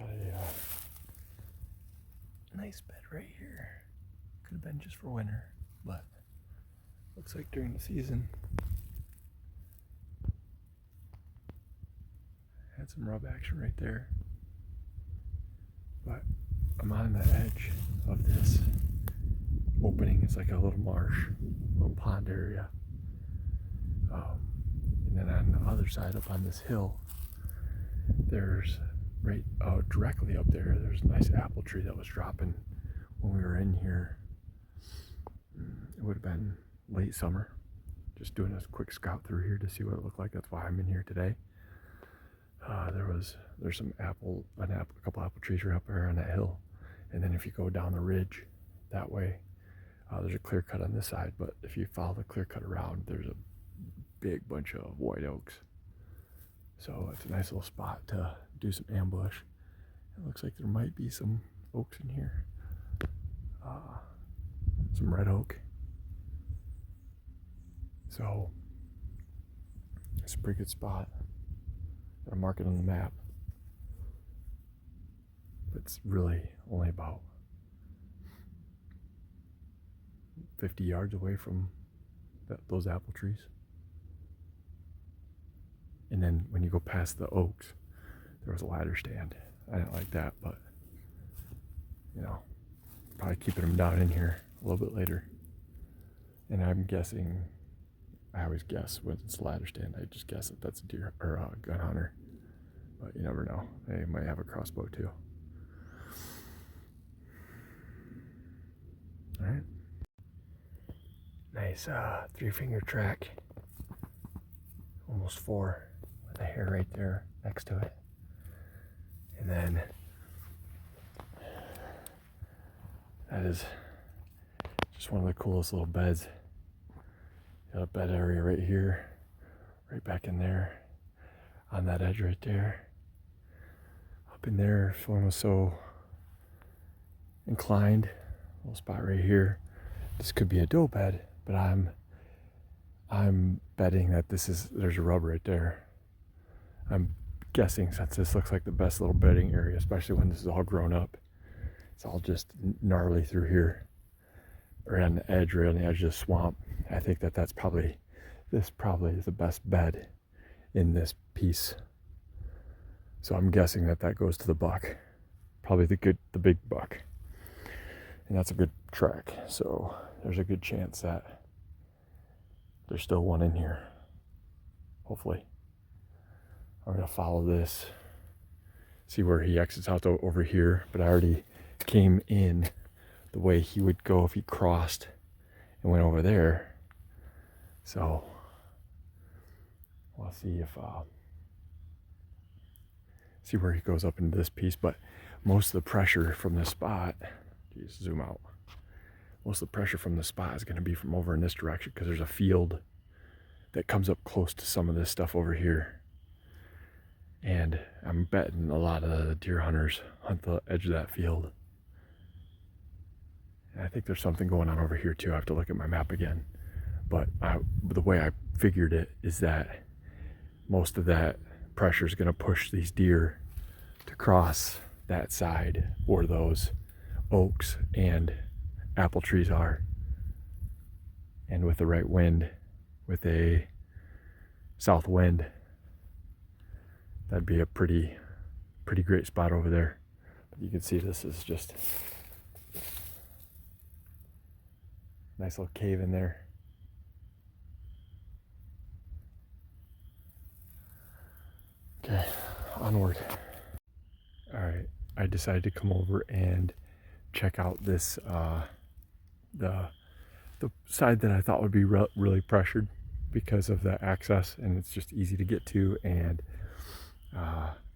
Got a nice bed right here. Could have been just for winter, but looks like during the season had some rub action right there. But I'm on the edge of this opening. It's like a little marsh, little pond area. And then on the other side, up on this hill, there's right directly up there, there's a nice apple tree that was dropping when we were in here. It would have been late summer. Just doing a quick scout through here to see what it looked like. That's why I'm in here today. There's some a couple apple trees right up there on that hill, and then if you go down the ridge that way, there's a clear cut on this side. But if you follow the clear cut around, there's a big bunch of white oaks. So it's a nice little spot to do some ambush. It looks like there might be some oaks in here, some red oak. So it's a pretty good spot. Gotta mark it on the map. But it's really only about 50 yards away from those apple trees. And then when you go past the oaks, there was a ladder stand. I didn't like that, but you know, probably keeping them down in here a little bit later. And I'm guessing, I always guess when it's a ladder stand, I just guess that that's a deer or a gun hunter. But you never know. They might have a crossbow too. All right. Nice 3-finger track. Almost 4 with a hair right there next to it. And then that is just one of the coolest little beds. Got a bed area right here, right back in there, on that edge right there. Up in there, if one was so inclined, little spot right here. This could be a doe bed, but I'm betting that there's a rub right there. I'm guessing, since this looks like the best little bedding area, especially when this is all grown up. It's all just gnarly through here, right on the edge of the swamp. I think this probably is the best bed in this piece. So I'm guessing that goes to the buck, probably the big buck, and that's a good track. So there's a good chance that there's still one in here. Hopefully, I'm gonna follow this, see where he exits out over here. But I already came in the way he would go if he crossed and went over there. So we'll see see where he goes up into this piece. But most of the pressure from this spot, geez, zoom out. Most of the pressure from the spot is going to be from over in this direction, because there's a field that comes up close to some of this stuff over here. And I'm betting a lot of the deer hunters hunt the edge of that field. And I think there's something going on over here too. I have to look at my map again. But the way I figured it is that most of that pressure is going to push these deer to cross that side where those oaks and apple trees are. And with the right wind, with a south wind, that'd be a pretty great spot over there. But you can see this is just a nice little cave in there. Okay, onward. All right, I decided to come over and check out this the side that I thought would be really pressured because of the access, and it's just easy to get to. And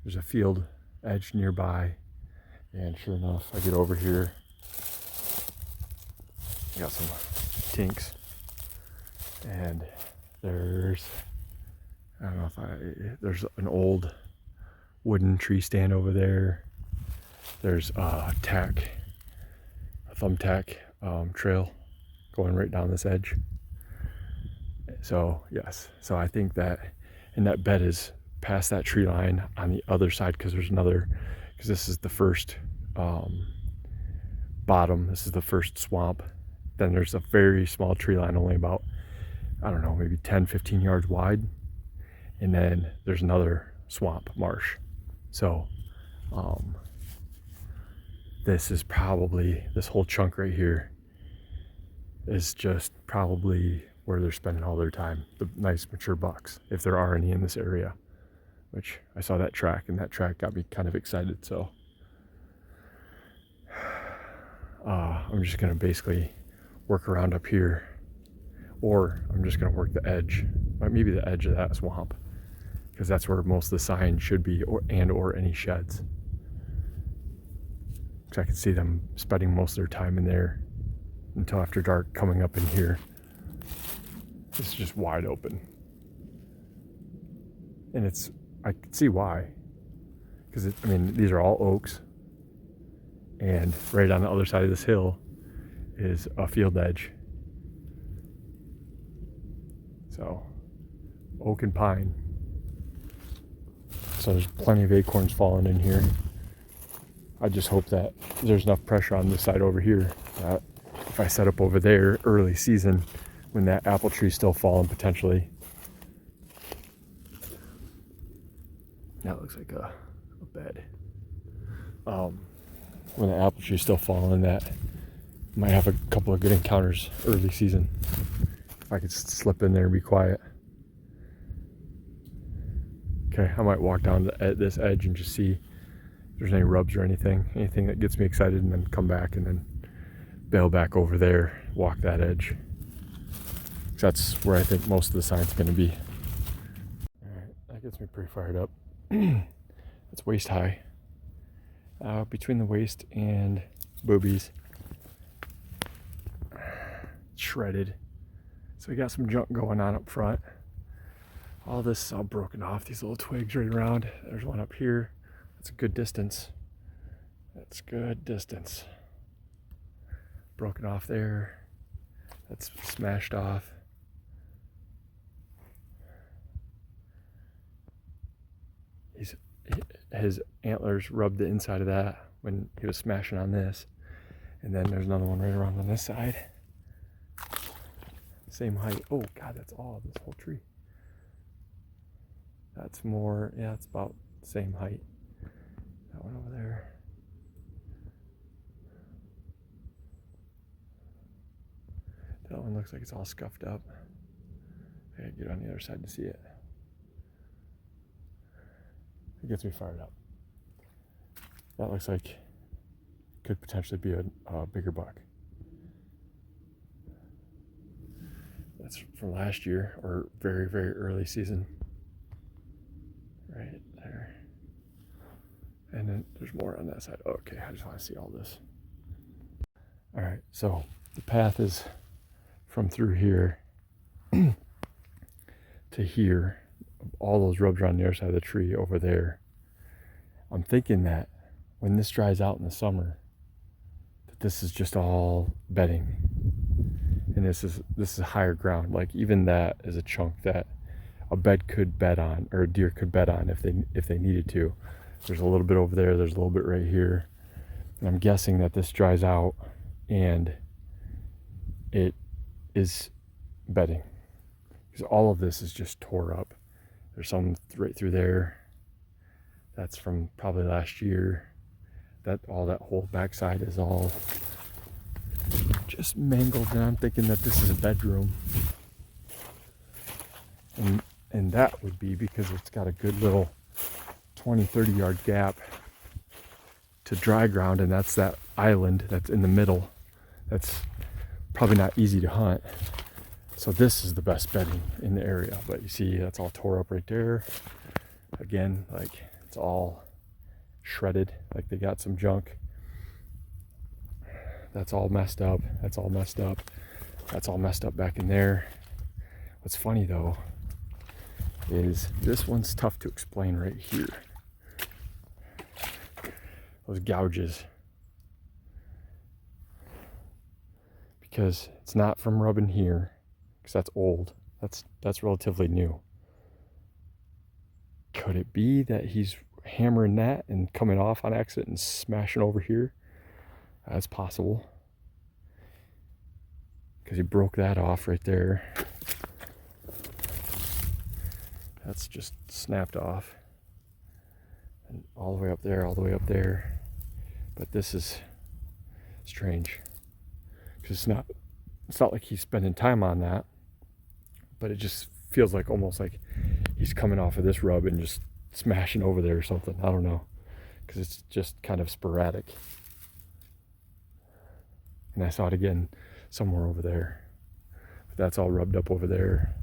there's a field edge nearby, and sure enough, I get over here. Got some tinks, and there's there's an old wooden tree stand over there. There's a thumbtack trail going right down this edge. So yes, so I think that, and that bed is past that tree line on the other side, because there's another because this is the first bottom. This is the first swamp. Then there's a very small tree line, only about, I don't know, maybe 10-15 yards wide, and then there's another swamp marsh. So this is probably, this whole chunk right here is just probably where they're spending all their time, the nice mature bucks, if there are any in this area. Which I saw that track, and that track got me kind of excited. So I'm just gonna basically work around up here, or I'm just gonna work the edge, maybe the edge of that swamp, because that's where most of the sign should be, or any sheds. Because I can see them spending most of their time in there until after dark, coming up in here. This is just wide open, and I can see why, because I mean, these are all oaks, and right on the other side of this hill is a field edge. So oak and pine. So there's plenty of acorns falling in here. I just hope that there's enough pressure on this side over here that if I set up over there early season, when that apple tree's still falling potentially. That looks like a bed. When the apple tree's still falling, that might have a couple of good encounters early season. If I could slip in there and be quiet. Okay, I might walk down this edge and just see if there's any rubs or anything that gets me excited, and then come back and then bail back over there, walk that edge. That's where I think most of the sign's going to be. Alright, that gets me pretty fired up. It's waist high. Between the waist and boobies. Shredded. So we got some junk going on up front. All this is all broken off, these little twigs right around. There's one up here. That's a good distance. That's good distance. Broken off there. That's smashed off. His antlers rubbed the inside of that when he was smashing on this. And then there's another one right around on this side. Same height. Oh God, that's all this whole tree. That's more, yeah, it's about the same height. That one over there. That one looks like it's all scuffed up. I gotta get on the other side to see it. It gets me fired up. That looks like could potentially be a bigger buck. That's from last year, or very, very early season. Right there. And then there's more on that side. Okay, I just want to see all this. All right, so the path is from through here to here. All those rubs are on the other side of the tree over there. I'm thinking that when this dries out in the summer, that this is just all bedding, and this is higher ground. Like, even that is a chunk that a bed could bed on, or a deer could bed on if they needed to. There's a little bit over there. There's a little bit right here, and I'm guessing that this dries out and it is bedding, because all of this is just tore up. There's some right through there. That's from probably last year. That whole backside is all just mangled, and I'm thinking that this is a bedroom. And that would be because it's got a good little 20-30 yard gap to dry ground, and that's that island that's in the middle. That's probably not easy to hunt. So this is the best bedding in the area. But you see, that's all tore up right there. Again, like, it's all shredded, like they got some junk. That's all messed up. That's all messed up. That's all messed up back in there. What's funny though is this one's tough to explain right here. Those gouges. Because it's not from rubbing here, because that's old. That's relatively new. Could it be that he's hammering that and coming off on accident and smashing over here. That's possible. Because he broke that off right there. That's just snapped off. And all the way up there, all the way up there. But this is strange. Because it's not like he's spending time on that. But it just feels like almost like he's coming off of this rub and just smashing over there or something. I don't know. Because it's just kind of sporadic. And I saw it again somewhere over there. But that's all rubbed up over there.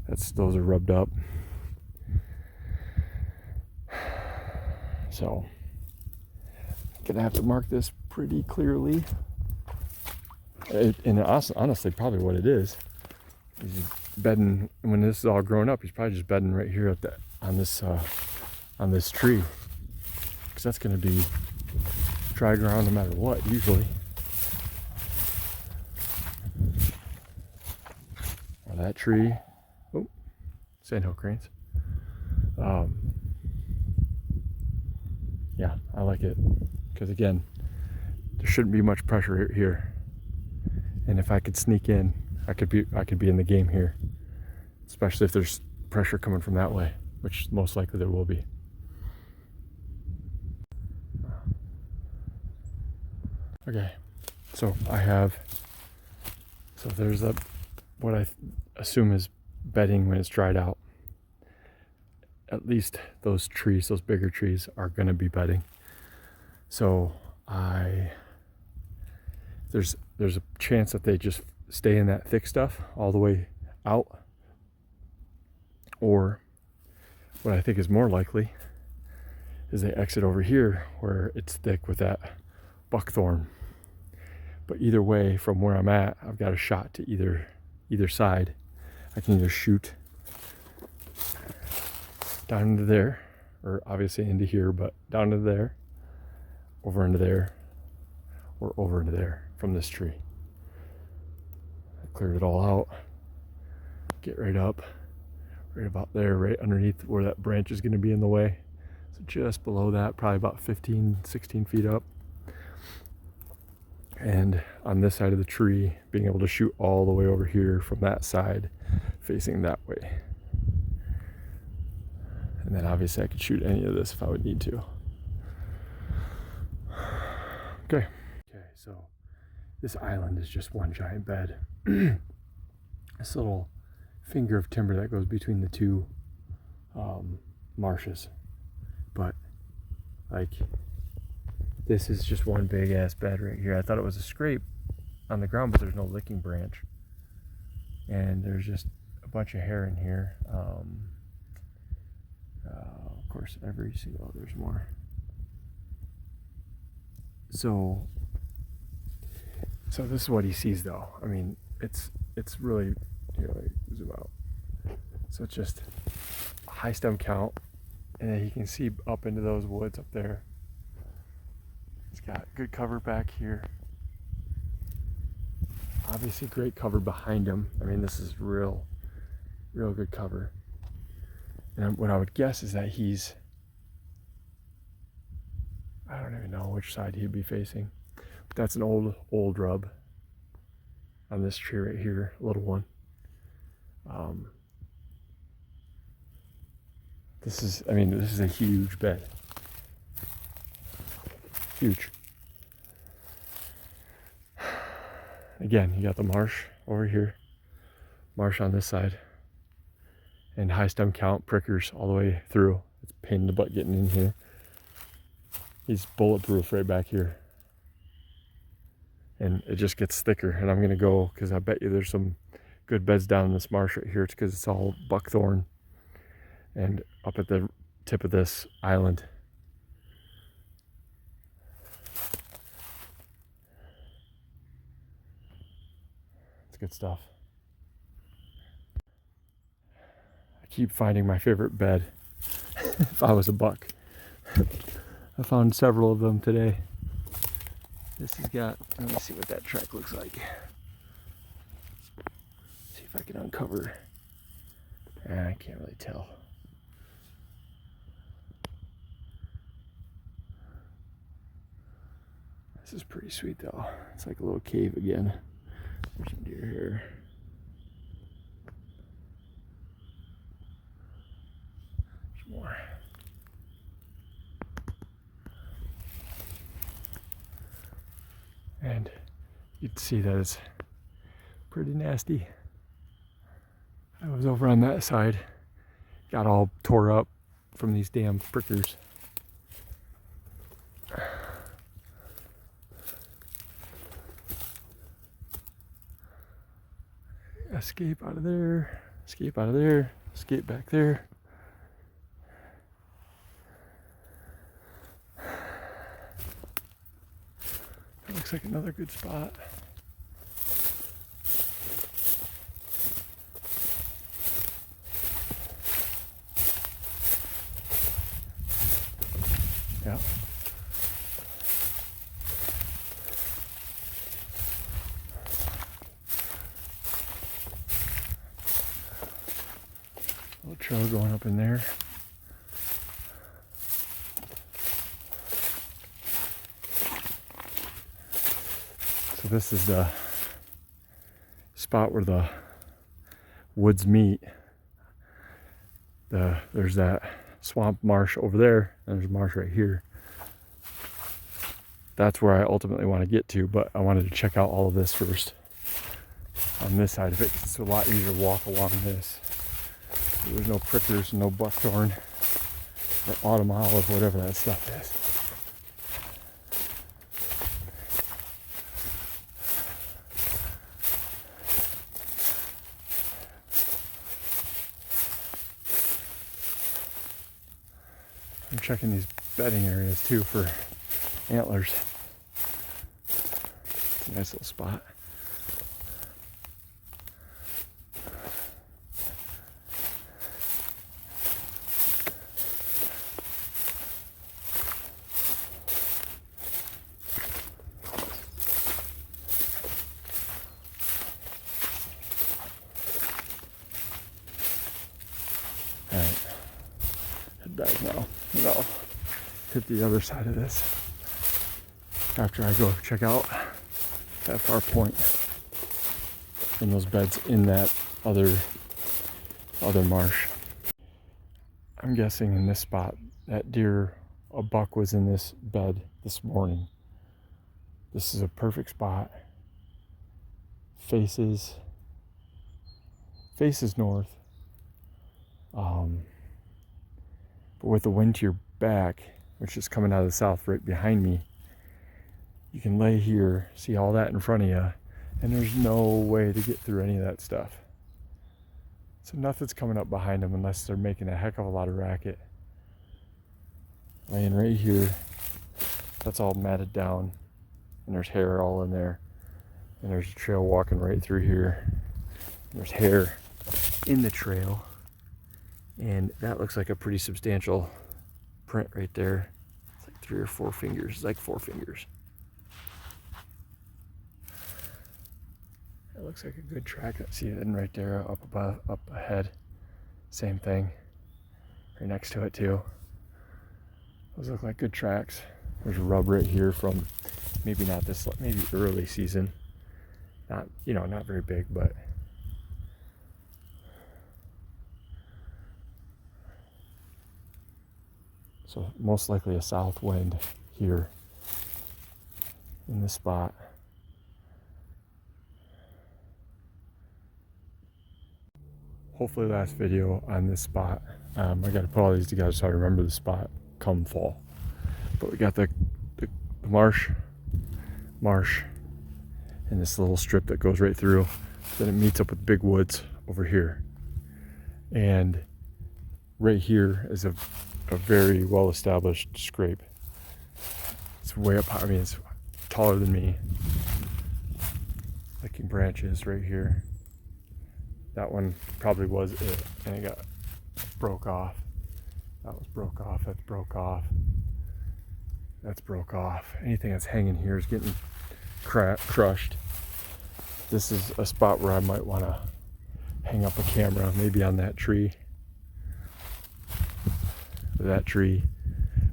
Those are rubbed up. So, gonna have to mark this pretty clearly. And honestly, probably what it is, he's bedding. When this is all grown up, he's probably just bedding right here on this tree, because that's gonna be dry ground no matter what usually. Or that tree. Oh, sandhill cranes. Yeah, I like it because again, there shouldn't be much pressure here, and if I could sneak in, I could be in the game here, especially if there's pressure coming from that way, which most likely there will be. Okay, so there's what I assume is bedding when it's dried out. At least those trees, those bigger trees, are going to be bedding. So there's a chance that they just stay in that thick stuff all the way out. Or what I think is more likely is they exit over here where it's thick with that buckthorn. But either way, from where I'm at, I've got a shot to either side. I can either shoot down into there, or obviously into here, but down into there, over into there, or over into there from this tree. I cleared it all out, get right up, right about there, right underneath where that branch is going to be in the way. So just below that, probably about 15, 16 feet up. And on this side of the tree, being able to shoot all the way over here from that side, facing that way. And then obviously I could shoot any of this if I would need to. Okay, so this island is just one giant bed. This little finger of timber that goes between the two marshes. But like, this is just one big ass bed right here. I thought it was a scrape on the ground, but there's no licking branch. And there's just a bunch of hair in here. Of course, there's more. So this is what he sees, though. I mean, it's really, like, zoom out. So it's just a high stem count, and then he can see up into those woods up there. He's got good cover back here. Obviously, great cover behind him. I mean, this is real good cover. And what I would guess is that I don't even know which side he'd be facing. But that's an old rub on this tree right here, a little one. This is a huge bed. Huge. Again, you got the marsh over here, marsh on this side, and high stem count prickers all the way through. It's a pain in the butt getting in here. He's bulletproof right back here. And it just gets thicker. And I'm going to go, because I bet you there's some good beds down in this marsh right here. It's because it's all buckthorn. And up at the tip of this island. It's good stuff. I keep finding my favorite bed. If I was a buck. I found several of them today. This has got, let me see what that track looks like. See if I can uncover. I can't really tell. This is pretty sweet though. It's like a little cave again. There's some deer here. There's more. And you'd see that it's pretty nasty. I was over on that side, got all tore up from these damn prickers. Escape out of there, escape out of there, escape back there. That looks like another good spot. Yeah. Little trail going up in there. So this is the spot where the woods meet. There's that swamp marsh over there, and there's marsh right here. That's where I ultimately want to get to, but I wanted to check out all of this first on this side of it, 'cause it's a lot easier to walk along this. There's no prickers, no buckthorn, or autumn olive, whatever that stuff is. I'm checking these bedding areas too for antlers. It's a nice little spot. Alright, head back now. No, hit the other side of this after I go check out that far point in those beds in that other marsh. I'm guessing in this spot that deer, a buck, was in this bed this morning. This is a perfect spot. Faces north. But with the wind to your back, which is coming out of the south right behind me, you can lay here, see all that in front of you, and there's no way to get through any of that stuff. So nothing's coming up behind them unless they're making a heck of a lot of racket. Laying right here, that's all matted down, and there's hair all in there, and there's a trail walking right through here. There's hair in the trail. And that looks like a pretty substantial print right there. It's like 3 or 4 fingers. It's like 4 fingers. It looks like a good track. See it right there up above, up ahead. Same thing. Right next to it too. Those look like good tracks. There's a rub right here from maybe not this, maybe early season. Not, not very big, but so most likely a south wind here in this spot. Hopefully last video on this spot. I got to put all these together so I remember the spot come fall. But we got the marsh, and this little strip that goes right through. Then it meets up with big woods over here. And right here is a very well established scrape. It's way up high. I mean, it's taller than me. Licking branches right here. That one probably was it, and it got broke off. That was broke off. That's broke off. That's broke off. Anything that's hanging here is getting crushed. This is a spot where I might want to hang up a camera, maybe on that tree.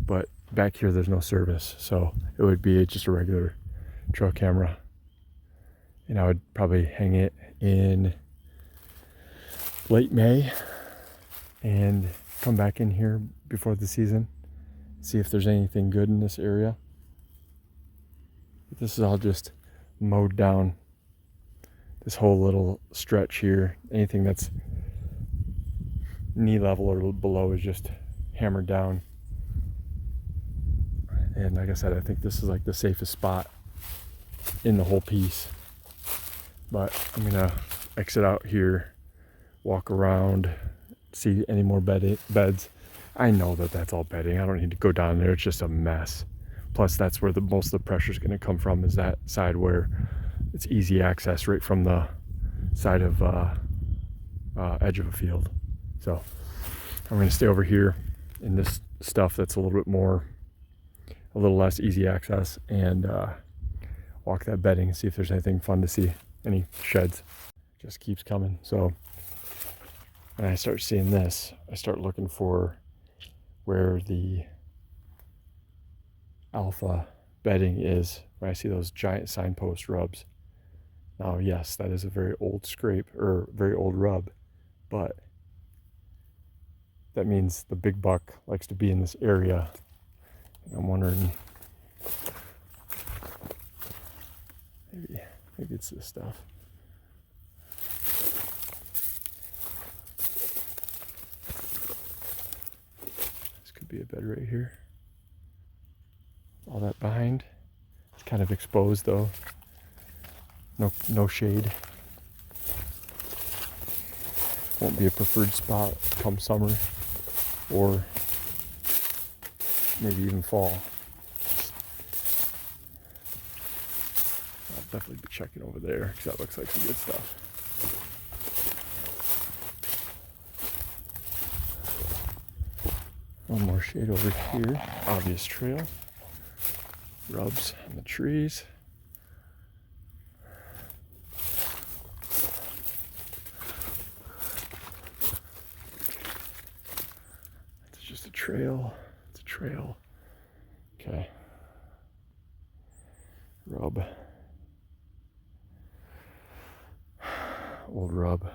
But back here there's no service, so it would be just a regular trail camera, and I would probably hang it in late May and come back in here before the season, see if there's anything good in this area. This is all just mowed down. This whole little stretch here, anything that's knee level or below is just hammered down. And like I said, I think this is like the safest spot in the whole piece. But I'm gonna exit out here, walk around, see any more beds. I know that that's all bedding. I don't need to go down there. It's just a mess. Plus, that's where most of the pressure is going to come from, is that side where it's easy access right from the side of edge of a field. So I'm going to stay over here in this stuff that's a little less easy access, and walk that bedding and see if there's anything fun to see, any sheds. Just keeps coming. So when I start seeing this, I start looking for where the alpha bedding is, when I see those giant signpost rubs. Now, yes, that is a very old scrape, or very old rub, but that means the big buck likes to be in this area. And I'm wondering, maybe it's this stuff. This could be a bed right here. All that behind, it's kind of exposed though. No shade. Won't be a preferred spot come summer, or maybe even fall. I'll definitely be checking over there, because that looks like some good stuff. One more shade over here. Obvious trail. Rubs on the trees. It's just a trail. It's a trail. Okay. Rub. Old rub.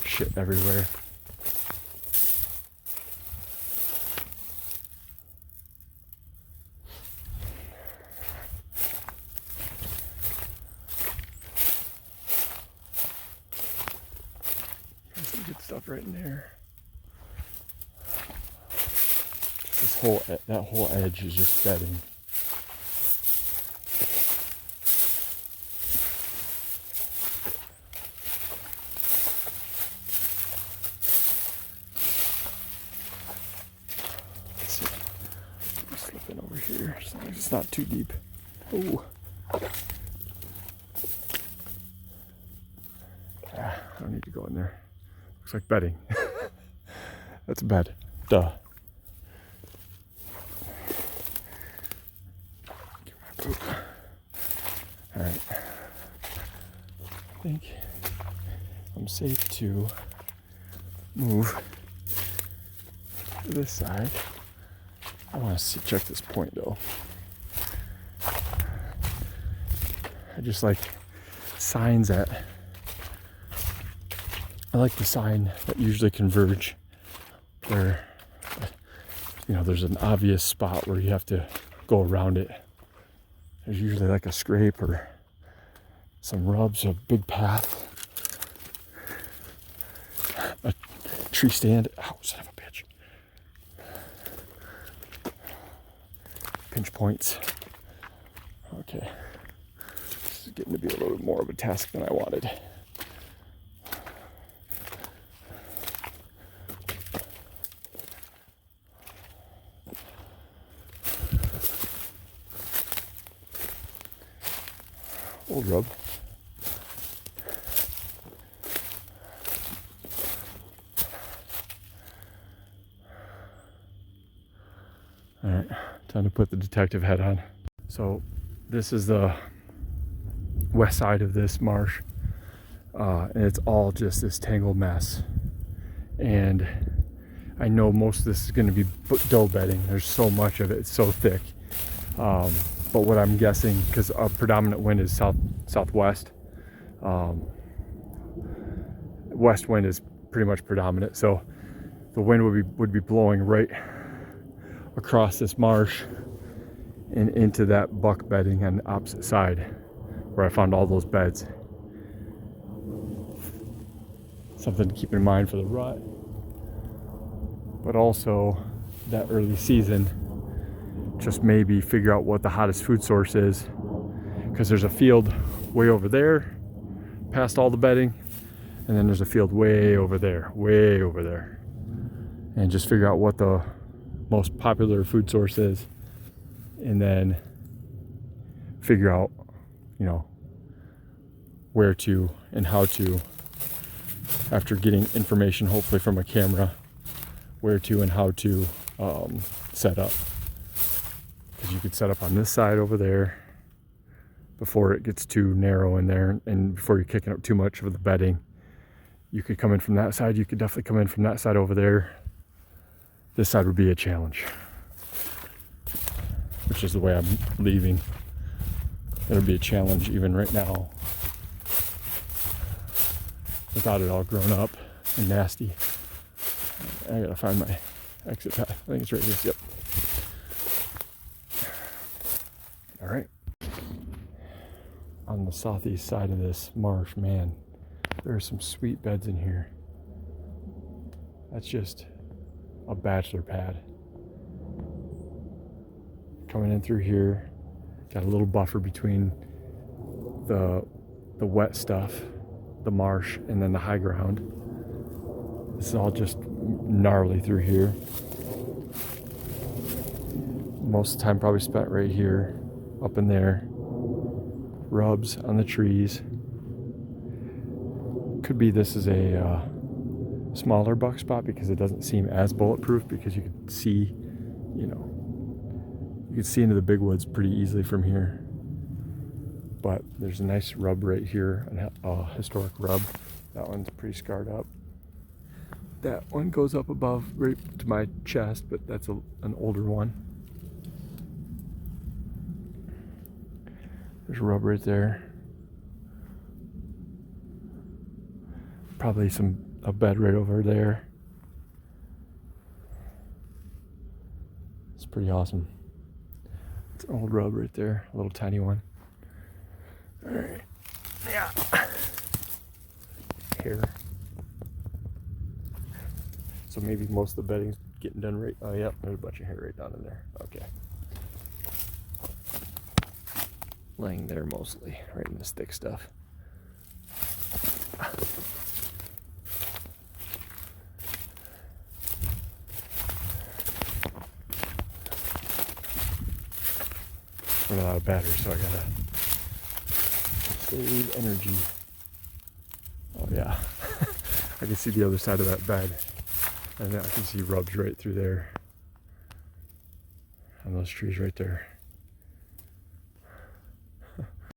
Shit everywhere. There's some good stuff right in there. That whole edge is just bedding. Over here, as long as it's not too deep. Oh, I don't need to go in there. Looks like bedding. That's a bed. Duh. Get my boot. All right. I think I'm safe to move to this side. I want to check this point though. I just like signs that, I like the sign that usually converge, where, you know, there's an obvious spot where you have to go around it. There's usually like a scrape or some rubs, a big path, a tree stand. Oh, son of a bitch. Pinch points. Okay. This is getting to be a little bit more of a task than I wanted. Old rub. All right, time to put the detective hat on. So this is the west side of this marsh, and it's all just this tangled mess. And I know most of this is going to be doe bedding. There's so much of it, it's so thick. But what I'm guessing, because a predominant wind is southwest, west wind is pretty much predominant, so the wind would be blowing right across this marsh and into that buck bedding on the opposite side where I found all those beds. Something to keep in mind for the rut, but also that early season, just maybe figure out what the hottest food source is, because there's a field way over there past all the bedding, and then there's a field way over there, and just figure out what the most popular food source is, and then figure out, you know, where to and how to, after getting information hopefully from a camera, where to and how to set up. Because you could set up on this side over there before it gets too narrow in there, and before you're kicking up too much of the bedding. You could come in from that side. You could definitely come in from that side over there. This side would be a challenge, which is the way I'm leaving. It'll be a challenge even right now, without it all grown up and nasty. I gotta find my exit path. I think it's right here. Yep. All right. On the southeast side of this marsh, man, there are some sweet beds in here. That's just a bachelor pad. Coming in through here, got a little buffer between the wet stuff, the marsh, and then the high ground. This is all just gnarly through here. Most of the time probably spent right here, up in there. Rubs on the trees. Could be this is a smaller buck spot because it doesn't seem as bulletproof, because you can see, you know, you can see into the big woods pretty easily from here. But there's a nice rub right here, a historic rub. That one's pretty scarred up. That one goes up above right to my chest, but that's an older one. There's a rub right there. Probably a bed right over there. It's pretty awesome. It's an old rub right there, a little tiny one. All right, yeah. Here. So maybe most of the bedding's getting done right. Oh, yeah, there's a bunch of hair right down in there. Okay. Laying there mostly, right in this thick stuff. Running out of battery, so I gotta save energy. Oh yeah, I can see the other side of that bed, and I can see rubs right through there, on those trees right there.